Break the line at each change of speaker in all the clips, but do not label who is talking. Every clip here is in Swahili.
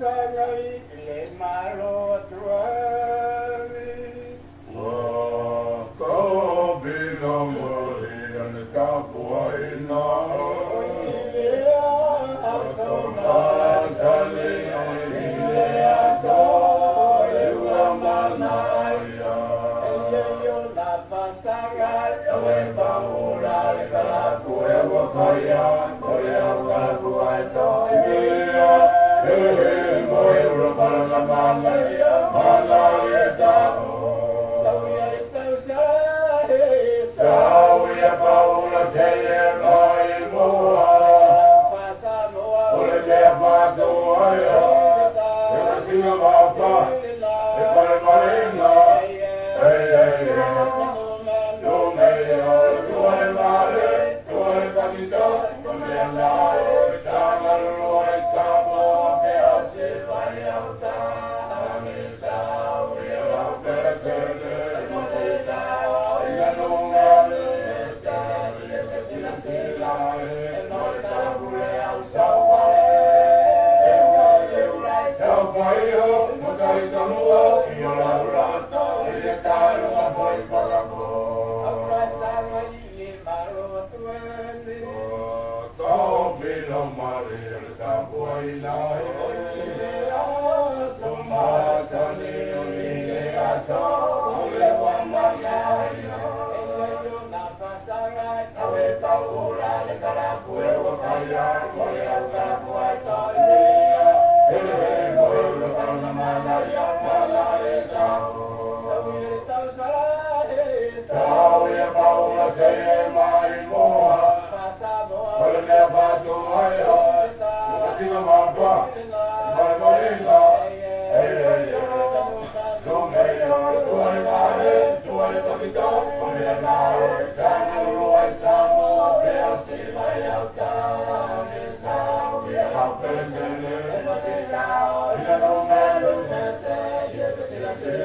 sangai le malo tuari.
Wa ko bila mori an kapua ina.
Ilea asona sali ilea so ewa manaya. Eyo na pasangai ewe paula le kalaku ewa faya korea kalaku aito ilea.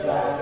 Thank you.